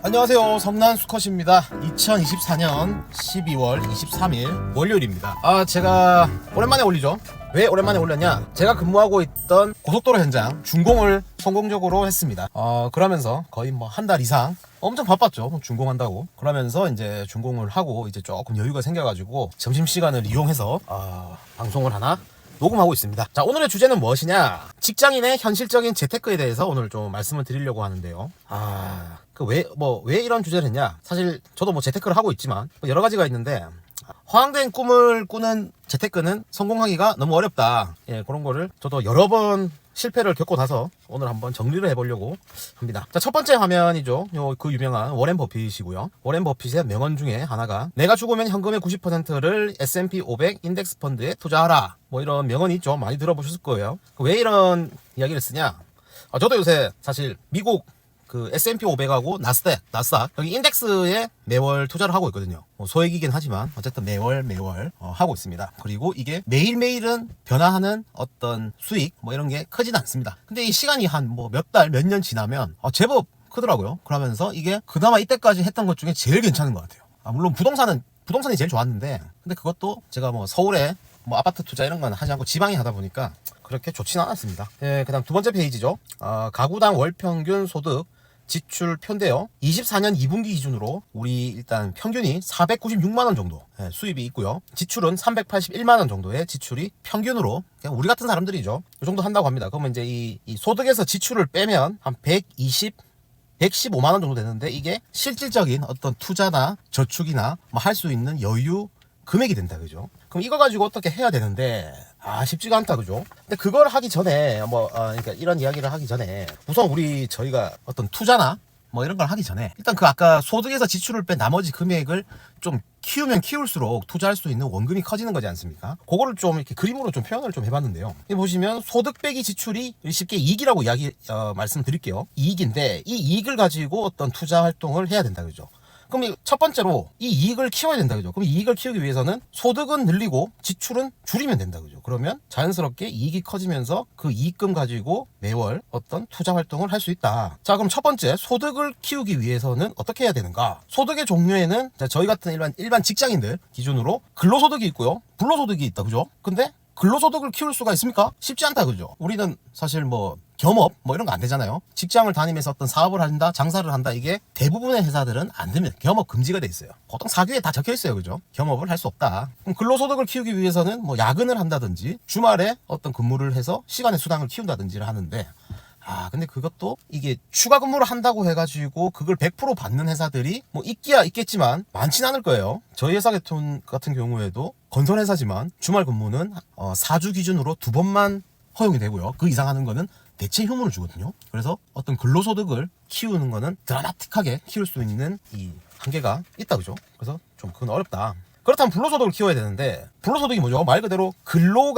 안녕하세요, 성난 수컷입니다. 2024년 12월 23일 월요일입니다. 제가 오랜만에 올리죠. 왜 오랜만에 올렸냐, 제가 근무하고 있던 고속도로 현장 준공을 성공적으로 했습니다. 그러면서 거의 뭐 한 달 이상 엄청 바빴죠, 준공한다고. 그러면서 이제 준공을 하고 이제 조금 여유가 생겨가지고 점심시간을 이용해서 방송을 하나 녹음하고 있습니다. 자, 오늘의 주제는 무엇이냐, 직장인의 현실적인 재테크에 대해서 오늘 좀 말씀을 드리려고 하는데요. 왜 이런 주제를 했냐, 사실 저도 뭐 재테크를 하고 있지만 여러 가지가 있는데, 허황된 꿈을 꾸는 재테크는 성공하기가 너무 어렵다. 그런 거를 저도 여러 번 실패를 겪고 나서 오늘 한번 정리를 해보려고 합니다. 자, 첫 번째 화면이죠. 그 유명한 워렌 버핏이고요. 워렌 버핏의 명언 중에 하나가, 내가 죽으면 현금의 90%를 S&P 500 인덱스 펀드에 투자하라. 뭐 이런 명언이 있죠. 많이 들어보셨을 거예요. 왜 이런 이야기를 쓰냐? 저도 요새 사실 미국 그 S&P 500하고 나스닥 여기 인덱스에 매월 투자를 하고 있거든요. 소액이긴 하지만 어쨌든 매월 하고 있습니다. 그리고 이게 매일매일은 변화하는 어떤 수익 뭐 이런 게 크진 않습니다. 근데 이 시간이 한 뭐 몇 달, 몇 년 지나면 제법 크더라고요. 그러면서 이게 그나마 이때까지 했던 것 중에 제일 괜찮은 것 같아요. 물론 부동산이 제일 좋았는데, 근데 그것도 제가 뭐 서울에 뭐 아파트 투자 이런 건 하지 않고 지방에 하다 보니까 그렇게 좋지는 않았습니다. 그다음 두 번째 페이지죠. 가구당 월 평균 소득 지출 표인데요. 24년 2분기 기준으로 우리 일단 평균이 496만원 정도 수입이 있고요. 지출은 381만원 정도의 지출이 평균으로, 그냥 우리 같은 사람들이죠, 이 정도 한다고 합니다. 그러면 이제 이 소득에서 지출을 빼면 한 115만원 정도 되는데, 이게 실질적인 어떤 투자나 저축이나 뭐 할 수 있는 여유 금액이 된다, 그죠? 그럼 이거 가지고 어떻게 해야 되는데, 쉽지가 않다, 그죠? 근데 그걸 하기 전에, 그러니까 이런 이야기를 하기 전에, 우선 저희가 어떤 투자나 뭐 이런 걸 하기 전에, 일단 아까 소득에서 지출을 뺀 나머지 금액을 좀 키우면 키울수록 투자할 수 있는 원금이 커지는 거지 않습니까? 그거를 좀 이렇게 그림으로 좀 표현을 좀 해봤는데요. 여기 보시면 소득 빼기 지출이 쉽게 이익이라고 말씀드릴게요. 이익인데, 이 이익을 가지고 어떤 투자 활동을 해야 된다, 그죠? 그럼 첫 번째로 이 이익을 키워야 된다, 그죠? 그럼 이익을 키우기 위해서는 소득은 늘리고 지출은 줄이면 된다, 그죠? 그러면 자연스럽게 이익이 커지면서 그 이익금 가지고 매월 어떤 투자 활동을 할 수 있다. 자, 그럼 첫 번째, 소득을 키우기 위해서는 어떻게 해야 되는가? 소득의 종류에는 저희 같은 일반 직장인들 기준으로 근로소득이 있고요, 불로소득이 있다, 그죠? 근데 근로소득을 키울 수가 있습니까? 쉽지 않다, 그죠? 우리는 사실 겸업 이런 거 안 되잖아요. 직장을 다니면서 어떤 사업을 한다, 장사를 한다, 이게 대부분의 회사들은 안 됩니다. 겸업 금지가 돼 있어요. 보통 사규에 다 적혀 있어요, 그죠? 겸업을 할 수 없다. 그럼 근로소득을 키우기 위해서는 야근을 한다든지 주말에 어떤 근무를 해서 시간의 수당을 키운다든지를 하는데, 근데 그것도 이게 추가 근무를 한다고 해가지고 그걸 100% 받는 회사들이 있기야 있겠지만 많진 않을 거예요. 저희 회사 같은 경우에도 건설회사지만 주말 근무는 4주 기준으로 2번만 허용이 되고요. 그 이상 하는 거는 대체 휴무를 주거든요. 그래서 어떤 근로소득을 키우는 거는 드라마틱하게 키울 수 있는 이 한계가 있다, 그죠? 그래서 좀 그건 어렵다. 그렇다면 불로소득을 키워야 되는데, 불로소득이 뭐죠? 말 그대로 근로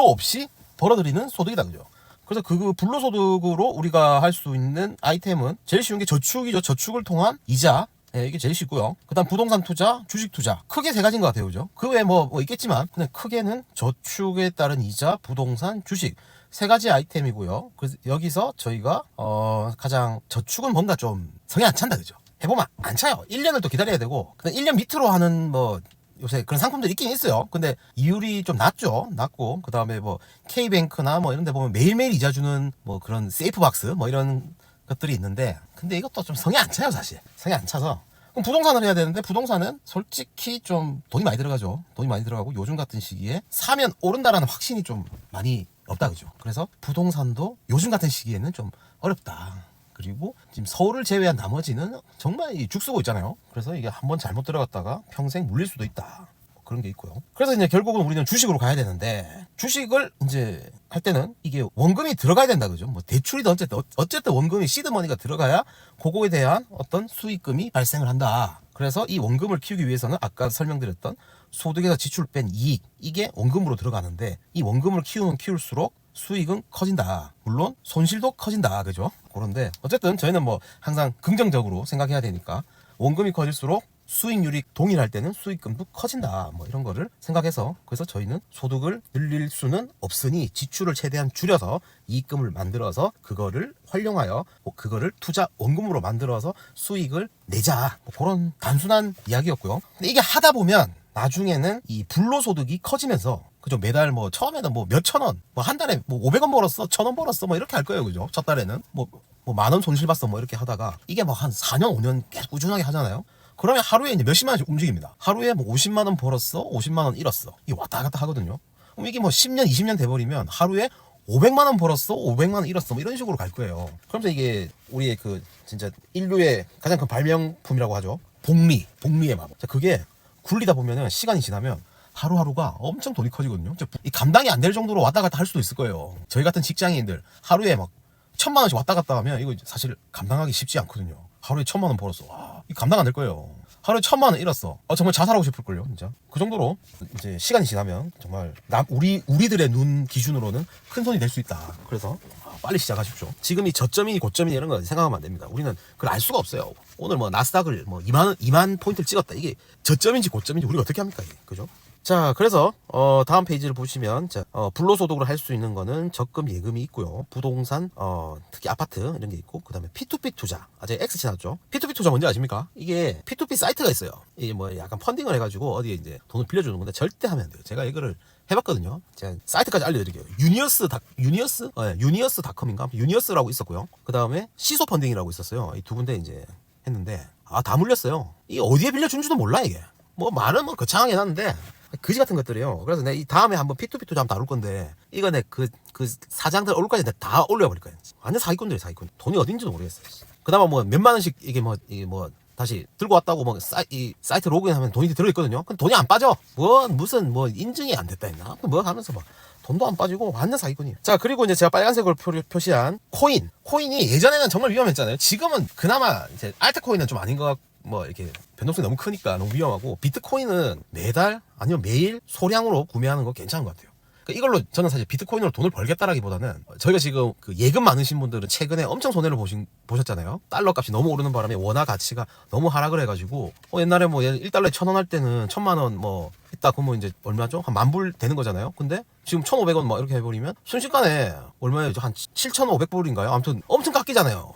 없이 벌어들이는 소득이다, 그죠? 그래서 그 불로소득으로 우리가 할 수 있는 아이템은 제일 쉬운 게 저축이죠. 저축을 통한 이자. 이게 제일 쉽고요. 그 다음 부동산 투자, 주식 투자. 크게 세 가지인 것 같아요, 그죠? 그 외에 있겠지만, 근데 크게는 저축에 따른 이자, 부동산, 주식. 세 가지 아이템이고요. 그래서 여기서 저희가, 가장 저축은 뭔가 좀 성에 안 찬다, 그죠? 해보면 안 차요. 1년을 또 기다려야 되고, 1년 밑으로 하는 요새 그런 상품들이 있긴 있어요. 근데 이율이 좀 낮고, 그 다음에 K뱅크나 이런 데 보면 매일매일 이자 주는 그런 세이프박스 이런 것들이 있는데, 근데 이것도 좀 성이 안 차요, 사실. 성이 안 차서. 그럼 부동산을 해야 되는데, 부동산은 솔직히 좀 돈이 많이 들어가죠. 돈이 많이 들어가고, 요즘 같은 시기에 사면 오른다라는 확신이 좀 많이 없다, 그죠? 그래서 부동산도 요즘 같은 시기에는 좀 어렵다. 그리고 지금 서울을 제외한 나머지는 정말 죽쓰고 있잖아요. 그래서 이게 한번 잘못 들어갔다가 평생 물릴 수도 있다. 그런 게 있고요. 그래서 이제 결국은 우리는 주식으로 가야 되는데, 주식을 이제 할 때는 이게 원금이 들어가야 된다, 그죠? 대출이든 어쨌든 원금이 시드머니가 들어가야 그거에 대한 어떤 수익금이 발생을 한다. 그래서 이 원금을 키우기 위해서는 아까 설명드렸던 소득에서 지출 뺀 이익, 이게 원금으로 들어가는데, 이 원금을 키우면 키울수록 수익은 커진다. 물론 손실도 커진다, 그죠? 그런데 어쨌든 저희는 항상 긍정적으로 생각해야 되니까, 원금이 커질수록 수익률이 동일할 때는 수익금도 커진다. 뭐 이런 거를 생각해서 그래서 저희는 소득을 늘릴 수는 없으니 지출을 최대한 줄여서 이익금을 만들어서 그거를 활용하여 그거를 투자 원금으로 만들어서 수익을 내자. 뭐 그런 단순한 이야기였고요. 근데 이게 하다 보면 나중에는 이 불로소득이 커지면서 그죠? 매달 뭐 처음에는 뭐 몇천 원, 뭐 한 달에 뭐 500원 벌었어, 1000원 벌었어, 뭐 이렇게 할 거예요, 그죠? 첫 달에는 뭐 만 원 손실 봤어, 뭐 이렇게 하다가 이게 뭐 한 4년, 5년 계속 꾸준하게 하잖아요. 그러면 하루에 이제 몇십만 원씩 움직입니다. 하루에 뭐 50만 원 벌었어, 50만 원 잃었어. 이게 왔다 갔다 하거든요. 그럼 이게 뭐 10년, 20년 돼버리면 하루에 500만 원 벌었어, 500만 원 잃었어, 뭐 이런 식으로 갈 거예요. 그러면서 이게 우리의 그 진짜 인류의 가장 큰 발명품이라고 하죠. 복리의 마법. 자, 그게 굴리다 보면은 시간이 지나면 하루하루가 엄청 돈이 커지거든요. 이 감당이 안 될 정도로 왔다 갔다 할 수도 있을 거예요. 저희 같은 직장인들 하루에 막 1000만 원씩 왔다 갔다 하면 이거 사실 감당하기 쉽지 않거든요. 하루에 1000만 원 벌었어. 와, 이 감당 안 될 거예요. 하루에 1000만 원 잃었어. 정말 자살하고 싶을걸요, 진짜. 그 정도로 이제 시간이 지나면 정말 우리들의 눈 기준으로는 큰 손이 될 수 있다. 그래서 빨리 시작하십시오. 지금 이 저점이 고점이 이런 거 생각하면 안 됩니다. 우리는 그걸 알 수가 없어요. 오늘 뭐 나스닥을 뭐 2만 포인트를 찍었다. 이게 저점인지 고점인지 우리가 어떻게 합니까, 이게. 그죠? 자, 그래서 다음 페이지를 보시면 불로소득으로 할 수 있는 거는 적금 예금이 있고요. 부동산, 특히 아파트 이런 게 있고, 그다음에 P2P 투자. 아직 X 지났죠. P2P 투자 뭔지 아십니까? 이게 P2P 사이트가 있어요. 이게 뭐 약간 펀딩을 해가지고 어디에 이제 돈을 빌려주는 건데 절대 하면 안 돼요. 제가 이거를 해봤거든요. 제가 사이트까지 알려드릴게요. 유니어스닷컴인가? 유니어스라고 있었고요. 그 다음에 시소 펀딩이라고 있었어요. 이 두 군데 이제 했는데 다 물렸어요. 이게 어디에 빌려준지도 몰라 이게. 뭐 말은 뭐 거창하게 해놨는데 그지 같은 것들이요. 그래서 내가 이 다음에 한번 P2P 투자 한번 다룰 건데 이거 내 그 사장들 얼굴까지 내가 다 올려버릴 거야. 완전 사기꾼들이야, 사기꾼. 돈이 어딘지도 모르겠어. 그나마 뭐 몇만 원씩 이게 뭐 다시 들고 왔다고 뭐 사이트 로그인하면 돈이 들어있거든요. 근데 돈이 안 빠져. 무슨 인증이 안 됐다 했나? 뭐 하면서 막 돈도 안 빠지고 완전 사기꾼이에요. 자, 그리고 이제 제가 빨간색으로 표시한 코인이 예전에는 정말 위험했잖아요. 지금은 그나마 이제 알트코인은 좀 아닌 것 같고 뭐 이렇게 변동성이 너무 크니까 너무 위험하고, 비트코인은 매달 아니면 매일 소량으로 구매하는 거 괜찮은 것 같아요. 그러니까 이걸로 저는 사실 비트코인으로 돈을 벌겠다라기보다는, 저희가 지금 그 예금 많으신 분들은 최근에 엄청 손해를 보셨잖아요. 달러 값이 너무 오르는 바람에 원화 가치가 너무 하락을 해가지고 옛날에 뭐 1달러에 1000원 할 때는 1000만 원 뭐 했다 그러면 이제 얼마죠? 한 10,000불 되는 거잖아요. 근데 지금 1,500원 막 이렇게 해버리면 순식간에 얼마예요? 한 7,500불인가요? 아무튼 엄청 깎이잖아요.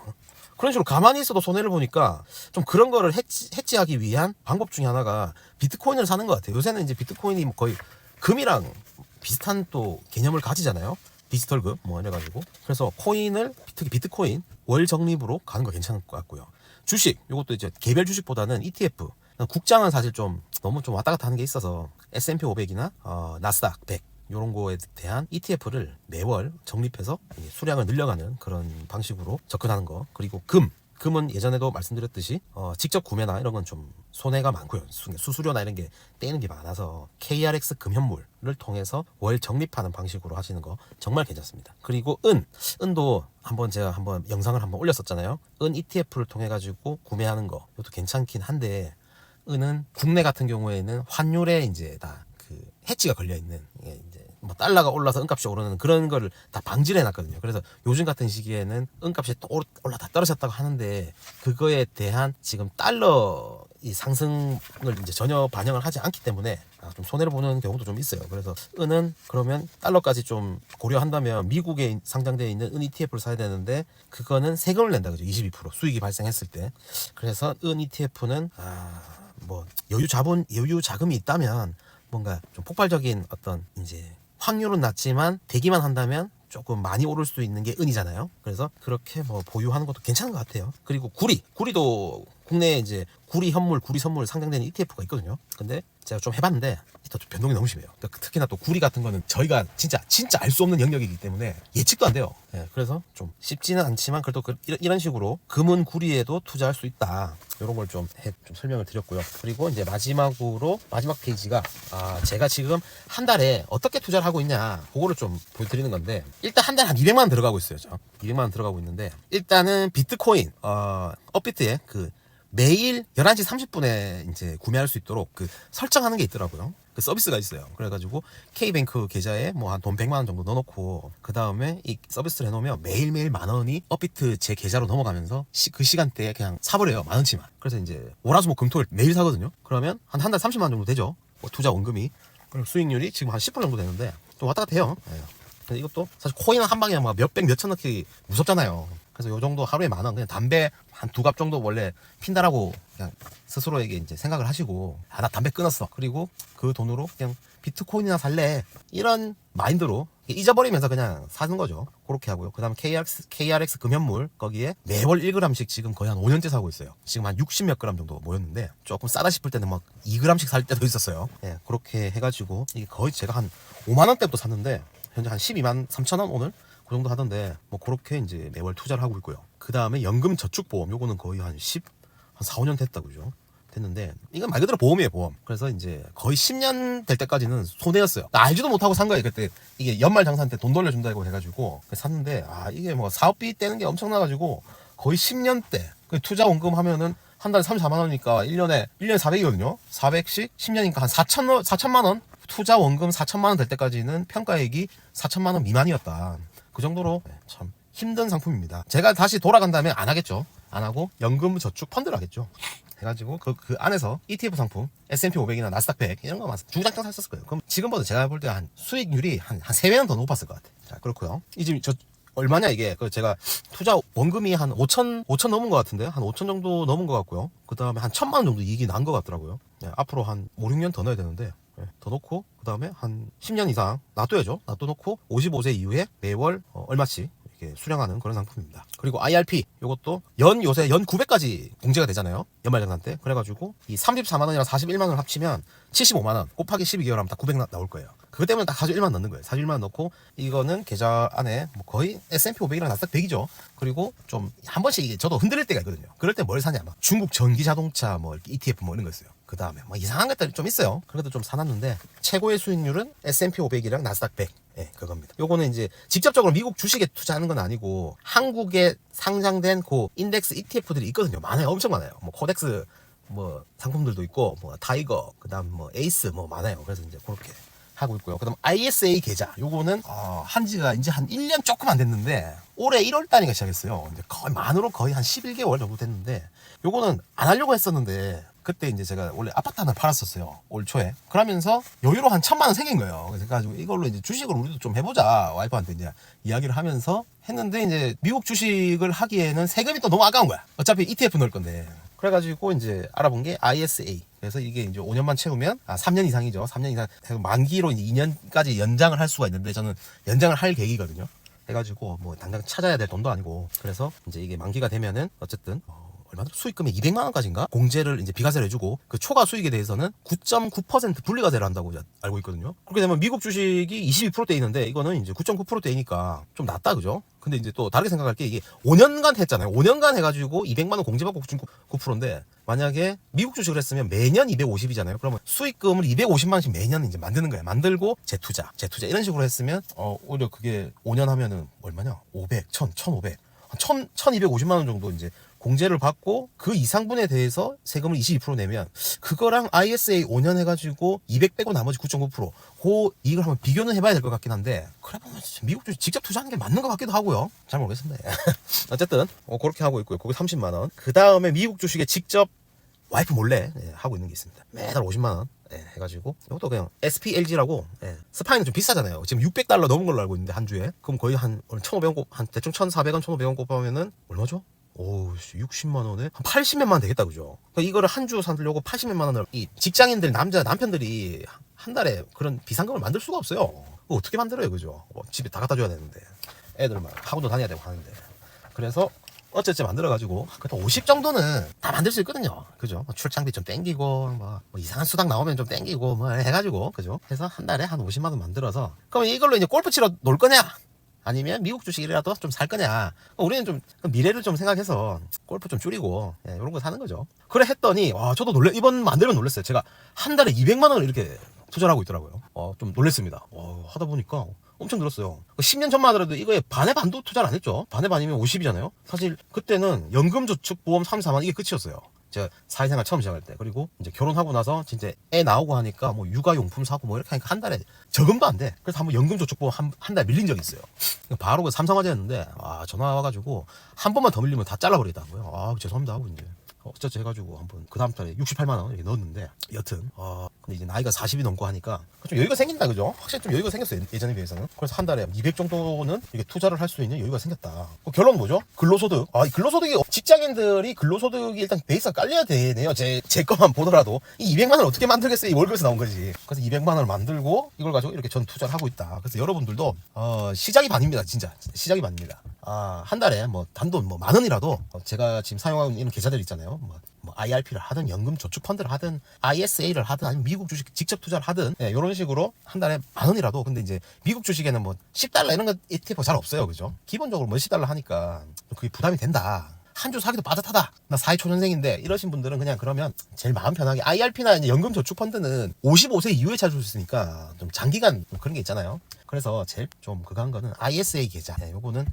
그런 식으로 가만히 있어도 손해를 보니까 좀 그런 거를 해지하기 위한 방법 중에 하나가 비트코인을 사는 것 같아요. 요새는 이제 비트코인이 뭐 거의 금이랑 비슷한 또 개념을 가지잖아요. 디지털금 뭐 이래가지고. 그래서 코인을, 특히 비트코인 월 적립으로 가는 거 괜찮을 것 같고요. 주식, 요것도 이제 개별 주식보다는 ETF. 국장은 사실 너무 왔다 갔다 하는 게 있어서 S&P 500이나 나스닥 100 이런 거에 대한 ETF를 매월 적립해서 수량을 늘려가는 그런 방식으로 접근하는 거. 그리고 금은 예전에도 말씀드렸듯이 직접 구매나 이런 건 좀 손해가 많고요. 수수료나 이런 게 떼이는 게 많아서 KRX 금현물을 통해서 월 적립하는 방식으로 하시는 거 정말 괜찮습니다. 그리고 은도 제가 한번 영상을 한번 올렸었잖아요. 은 ETF를 통해 가지고 구매하는 거, 이것도 괜찮긴 한데, 은은 국내 같은 경우에는 환율에 이제 다 그 해지가 걸려 있는, 이제 뭐 달러가 올라서 은값이 오르는 그런 거를 다 방지를 해놨거든요. 그래서 요즘 같은 시기에는 은값이 또 올라다 떨어졌다고 하는데, 그거에 대한 지금 달러 이 상승을 이제 전혀 반영을 하지 않기 때문에 좀 손해를 보는 경우도 좀 있어요. 그래서 은은 그러면 달러까지 좀 고려한다면 미국에 상장되어 있는 은 ETF를 사야 되는데, 그거는 세금을 낸다 그죠. 22% 수익이 발생했을 때. 그래서 은 ETF는 뭐 여유 자금이 있다면 뭔가 좀 폭발적인 어떤 이제 확률은 낮지만 되기만 한다면 조금 많이 오를 수 있는 게 은이잖아요. 그래서 그렇게 뭐 보유하는 것도 괜찮은 것 같아요. 그리고 구리도 국내에 이제 구리 선물 상장되는 ETF가 있거든요. 근데 제가 좀 해봤는데 또 변동이 너무 심해요. 특히나 또 구리 같은 거는 저희가 진짜 알 수 없는 영역이기 때문에 예측도 안 돼요. 그래서 좀 쉽지는 않지만 그래도 이런 식으로 금은 구리에도 투자할 수 있다. 이런 걸 좀 설명을 드렸고요. 그리고 이제 마지막 페이지가 제가 지금 한 달에 어떻게 투자를 하고 있냐, 그거를 좀 보여드리는 건데, 일단 한 달에 한 200만 원 들어가고 있어요. 200만 원 들어가고 있는데, 일단은 비트코인 업비트에 매일 11시 30분에 이제 구매할 수 있도록 설정하는 게 있더라고요. 그 서비스가 있어요. 그래가지고 K뱅크 계좌에 뭐 한 돈 100만 원 정도 넣어놓고 그 다음에 이 서비스를 해놓으면 매일매일 만 원이 업비트 제 계좌로 넘어가면서 그 시간대에 그냥 사버려요. 만 원치만. 그래서 이제 월화수목 금토일 매일 사거든요. 그러면 한 달 30만 원 정도 되죠. 뭐 투자 원금이. 그리고 수익률이 지금 한 10% 정도 되는데 좀 왔다 갔다 해요. 네. 근데 이것도 사실 코인 한 방에 막 몇백 몇천 넣기 무섭잖아요. 그래서 요 정도 하루에 만 원, 그냥 담배 한 2갑 정도 원래 핀다라고 그냥 스스로에게 이제 생각을 하시고, 나 담배 끊었어. 그리고 그 돈으로 그냥 비트코인이나 살래. 이런 마인드로 잊어버리면서 그냥 사는 거죠. 그렇게 하고요. 그 다음 KRX 금연물, 거기에 매월 1g씩 지금 거의 한 5년째 사고 있어요. 지금 한 60몇 g 정도 모였는데, 조금 싸다 싶을 때는 막 2g씩 살 때도 있었어요. 예, 그렇게 해가지고, 이게 거의 제가 한 5만원대부터 샀는데, 현재 한 12만 3천원 오늘? 그 정도 하던데, 뭐 그렇게 이제 매월 투자를 하고 있고요. 그 다음에 연금 저축보험, 요거는 거의 한 4, 5년 됐다, 그죠? 됐는데, 이건 말 그대로 보험이에요, 보험. 그래서 이제 거의 10년 될 때까지는 손해였어요. 알지도 못하고 산 거예요, 그때. 이게 연말 장사 때 돈 돌려준다고 해가지고 샀는데, 이게 뭐 사업비 떼는 게 엄청나가지고 거의 10년 때 투자 원금 하면은 한 달에 34만 원이니까 1년에 400이거든요. 400씩 10년이니까 한 4천만 원? 투자 원금 4천만 원 될 때까지는 평가액이 4천만 원 미만이었다. 그 정도로 참 힘든 상품입니다. 제가 다시 돌아간다면 안 하겠죠. 안 하고 연금 저축 펀드를 하겠죠. 해가지고 그 안에서 ETF 상품, S&P 500이나 나스닥 100 이런 거만 주구장창 샀었을 거예요. 그럼 지금보다 제가 볼 때 한 수익률이 한 3배는 더 높았을 것 같아요. 자, 그렇고요. 이 지금 저 얼마냐 이게? 제가 투자 원금이 한 5천 넘은 것 같은데, 한 5천 정도 넘은 것 같고요. 그 다음에 한 1,000만 원 정도 이익이 난 것 같더라고요. 앞으로 한 5, 6년 더 넣어야 되는데, 더 넣고 그 다음에 한 10년 이상 놔둬야죠. 놔둬놓고 55세 이후에 매월 얼마씩 이렇게 수령하는 그런 상품입니다. 그리고 IRP 요것도 요새 연 900까지 공제가 되잖아요. 연말정산 때. 그래가지고 이 34만 원이랑 41만 원을 합치면 75만 원 곱하기 12개월 하면 딱 900 나올 거예요. 그것 때문에 딱 41만 원 넣는 거예요. 41만 원 넣고, 이거는 계좌 안에 뭐 거의 S&P 500이랑 나스닥 100이죠. 그리고 좀 한 번씩 이게 저도 흔들릴 때가 있거든요. 그럴 때 뭘 사냐, 막 중국 전기 자동차 뭐 ETF 뭐 이런 거 있어요. 그 다음에 뭐 이상한 것들이 좀 있어요. 그래도 좀 사놨는데, 최고의 수익률은 S&P 500이랑 나스닥 100. 예, 그겁니다. 요거는 이제 직접적으로 미국 주식에 투자하는 건 아니고, 한국에 상장된 그 인덱스 ETF들이 있거든요. 많아요. 엄청 많아요. 뭐 코덱스 뭐 상품들도 있고, 뭐 타이거, 그다음 뭐 에이스 뭐 많아요. 그래서 이제 그렇게 하고 있고요. 그다음 ISA 계좌, 요거는 한지가 이제 한 1년 조금 안 됐는데, 올해 1월 달인가 시작했어요. 이제 거의 만으로 거의 한 11개월 정도 됐는데, 요거는 안 하려고 했었는데, 그때 이제 제가 원래 아파트 하나 팔았었어요, 올 초에. 그러면서 여유로 한 1,000만 원 생긴 거예요. 그래서 가지고 이걸로 이제 주식을 우리도 좀 해보자, 와이프한테 이제 이야기를 하면서 했는데, 이제 미국 주식을 하기에는 세금이 또 너무 아까운 거야. 어차피 ETF 넣을 건데. 그래가지고 이제 알아본 게 ISA. 그래서 이게 이제 5년만 채우면 3년 이상이죠. 3년 이상 만기로 이제 2년까지 연장을 할 수가 있는데, 저는 연장을 할 계획이거든요. 해가지고 뭐 당장 찾아야 될 돈도 아니고, 그래서 이제 이게 만기가 되면은 어쨌든 얼마나 수익금의 200만 원까지인가 공제를 이제 비과세를 해주고, 그 초과 수익에 대해서는 9.9% 분리과세를 한다고 알고 있거든요. 그렇게 되면 미국 주식이 22%대 있는데, 이거는 이제 9.9%대이니까 좀 낫다, 그죠? 근데 이제 또 다르게 생각할 게, 이게 5년간 했잖아요. 5년간 해가지고 200만 원 공제받고 9.9%인데, 만약에 미국 주식을 했으면 매년 250이잖아요. 그러면 수익금을 250만 원씩 매년 이제 만드는 거예요. 만들고 재투자 이런 식으로 했으면 오히려 그게 5년 하면은 얼마냐? 500, 1000, 1500, 1250만 원 정도 이제 공제를 받고, 그 이상분에 대해서 세금을 22% 내면, 그거랑 ISA 5년 해가지고 200 빼고 나머지 9.9%, 그 이걸 한번 비교는 해봐야 될 것 같긴 한데, 그래 보면 미국 주식 직접 투자하는 게 맞는 것 같기도 하고요. 잘 모르겠습니다. 어쨌든 그렇게 하고 있고요. 그게 30만 원. 그 다음에 미국 주식에 직접 와이프 몰래 하고 있는 게 있습니다. 매달 50만 원 해가지고, 이것도 그냥 SPLG라고, 스파이는 좀 비싸잖아요. 지금 600달러 넘은 걸로 알고 있는데, 한 주에. 그럼 거의 한 1,500원 한 대충 1,400원 1,500원 곱하면은 얼마죠? 오, 60만 원에 한 80몇만 원 되겠다, 그죠? 그러니까 이거를 한 주 사려고 80몇만 원을, 이 직장인들, 남편들이 한 달에 그런 비상금을 만들 수가 없어요. 그거 어떻게 만들어요, 그죠? 집에 다 갖다 줘야 되는데, 애들 막 학원도 다녀야 되고 하는데. 그래서 어쨌든 만들어가지고, 그래도 50 정도는 다 만들 수 있거든요, 그죠? 출장비 좀 땡기고, 뭐 이상한 수당 나오면 좀 땡기고, 뭐 해가지고, 그죠? 해서 한 달에 한 50만 원 만들어서, 그럼 이걸로 이제 골프 치러 놀 거냐? 아니면 미국 주식이라도 좀 살 거냐? 우리는 좀 미래를 좀 생각해서 골프 좀 줄이고, 이런 거 사는 거죠. 그래 했더니, 저도 이번 만들면 놀랐어요. 제가 한 달에 200만 원을 이렇게 투자를 하고 있더라고요. 좀 놀랬습니다. 하다 보니까 엄청 늘었어요. 10년 전만 하더라도 이거에 반의 반도 투자를 안 했죠. 반의 반이면 50이잖아요. 사실 그때는 연금저축보험 34만 이게 끝이었어요. 제가 사회생활 처음 시작할 때. 그리고 이제 결혼하고 나서 진짜 애 나오고 하니까 뭐 육아용품 사고 뭐 이렇게 하니까 한 달에 저금도 안 돼. 그래서 한번 연금저축보험 한 달 밀린 적이 있어요. 바로 그 삼성화재였는데 전화 와가지고 한 번만 더 밀리면 다 잘라버리겠다고요. 죄송합니다 하고 이제 어쩌지 해가지고 한번 그 다음 달에 68만 원 이렇게 넣었는데, 여튼 근데 이제 나이가 40이 넘고 하니까 좀 여유가 생긴다, 그죠? 확실히 좀 여유가 생겼어요, 예전에 비해서는. 그래서 한 달에 200 정도는 이게 투자를 할 수 있는 여유가 생겼다. 결론은 뭐죠? 근로소득. 이 근로소득이, 직장인들이 근로소득이 일단 베이스가 깔려야 되네요. 제 것만 보더라도 이 200만 원 어떻게 만들겠어요? 이 월급에서 나온 거지. 그래서 200만 원을 만들고 이걸 가지고 이렇게 전 투자를 하고 있다. 그래서 여러분들도 시작이 반입니다. 진짜 시작이 반입니다. 한 달에 뭐 단돈 뭐 10,000원이라도 제가 지금 사용하고 있는 계좌들 있잖아요. 뭐 IRP를 하든 연금저축펀드를 하든 ISA를 하든 아니면 미국 주식 직접 투자를 하든 이런 식으로 한 달에 10,000원이라도. 근데 이제 미국 주식에는 뭐 10달러 이런 거 ETF 잘 없어요, 그죠? 기본적으로 뭐 10달러 하니까 그게 부담이 된다. 한 주 사기도 빠듯하다. 나 42초년생인데 이러신 분들은 그냥 그러면 제일 마음 편하게 IRP나 이제 연금저축펀드는 55세 이후에 찾을 수 있으니까 좀 장기간 그런 게 있잖아요. 그래서 제일 좀 그거 한 거는 ISA 계좌. 요거는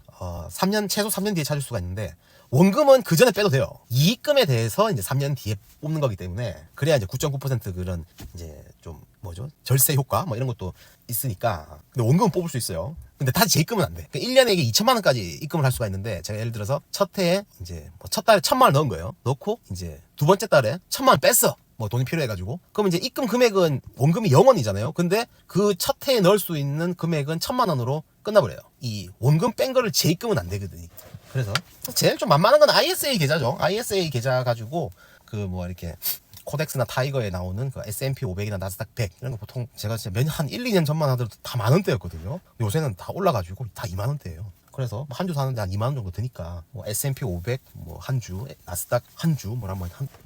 3년 최소 3년 뒤에 찾을 수가 있는데, 원금은 그 전에 빼도 돼요. 이익금에 대해서 이제 3년 뒤에 뽑는 거기 때문에, 그래야 이제 9.9% 그런 이제 좀 뭐죠? 절세 효과 뭐 이런 것도 있으니까. 근데 원금은 뽑을 수 있어요. 근데 다시 재입금은 안 돼. 그러니까 1년에 이게 2천만 원까지 입금을 할 수가 있는데, 제가 예를 들어서 첫 해에 이제 첫 달에 1,000만 원 넣은 거예요. 넣고 이제 두 번째 달에 1,000만 원 뺐어. 뭐 돈이 필요해가지고. 그럼 이제 입금 금액은 원금이 0원이잖아요. 근데 그 첫 해에 넣을 수 있는 금액은 1,000만 원으로 끝나버려요. 이 원금 뺀 거를 재입금은 안 되거든요. 그래서 제일 좀 만만한 건 ISA 계좌죠. ISA 계좌 가지고 그 뭐 이렇게 코덱스나 타이거에 나오는 그 S&P 500이나 나스닥 100 이런 거 보통 제가 진짜 한 1, 2년 전만 하더라도 다 만원대였거든요. 요새는 다 올라가지고 다 2만원대예요. 그래서 한 주 사는데 한 2만 원 정도 드니까 뭐 S&P 500 뭐 한 주, 나스닥 한 주 뭐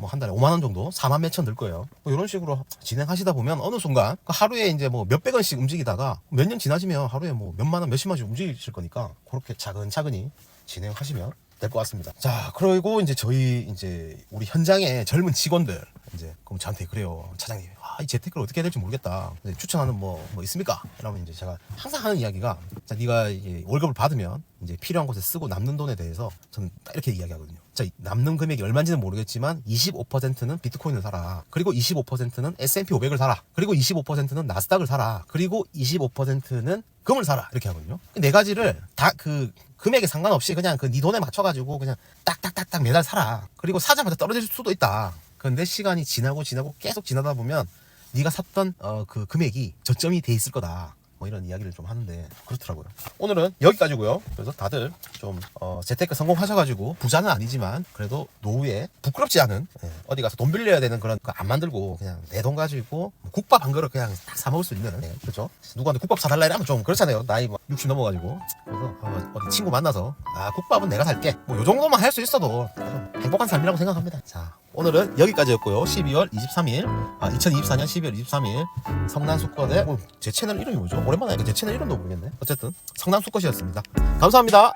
한 달에 5만 원 정도, 4만 몇천 들 거예요. 뭐 이런 식으로 진행하시다 보면 어느 순간 하루에 이제 뭐 몇백 원씩 움직이다가 몇 년 지나시면 하루에 뭐 몇만 원, 몇십만 원씩 움직이실 거니까 그렇게 차근차근히 진행하시면 될 것 같습니다. 자, 그리고 이제 우리 현장의 젊은 직원들 그럼 저한테 그래요. 차장님, 이 재테크를 어떻게 해야 될지 모르겠다. 추천하는 뭐 있습니까? 이러면 이제 제가 항상 하는 이야기가, 자, 네가 이제 월급을 받으면 이제 필요한 곳에 쓰고 남는 돈에 대해서 저는 딱 이렇게 이야기하거든요. 자, 남는 금액이 얼마인지는 모르겠지만 25%는 비트코인을 사라. 그리고 25%는 S&P 500을 사라. 그리고 25%는 나스닥을 사라. 그리고 25%는 금을 사라. 이렇게 하거든요. 네 가지를 다 금액에 상관없이 그냥 네 돈에 맞춰가지고 그냥 딱딱딱딱 매달 사라. 그리고 사자마자 떨어질 수도 있다. 그런데 시간이 지나고 계속 지나다 보면 네가 샀던 그 금액이 저점이 돼 있을 거다. 뭐 이런 이야기를 좀 하는데 그렇더라고요. 오늘은 여기까지고요. 그래서 다들 좀 재테크 성공하셔가지고 부자는 아니지만 그래도 노후에 부끄럽지 않은, 어디 가서 돈 빌려야 되는 그런 거 안 만들고 그냥 내 돈 가지고 국밥 한 그릇 그냥 딱 사 먹을 수 있는, 그렇죠? 누구한테 국밥 사달라 이러면 좀 그렇잖아요. 나이 60 넘어가지고. 그래서 어디 친구 만나서 국밥은 내가 살게, 뭐 요 정도만 할 수 있어도 행복한 삶이라고 생각합니다. 자, 오늘은 여기까지였고요. 12월 23일 2024년 12월 23일 성난수컷의 제 채널 이름이 뭐죠? 오랜만에 하니까 제 채널 이름도 모르겠네. 어쨌든 성난수컷이었습니다. 감사합니다.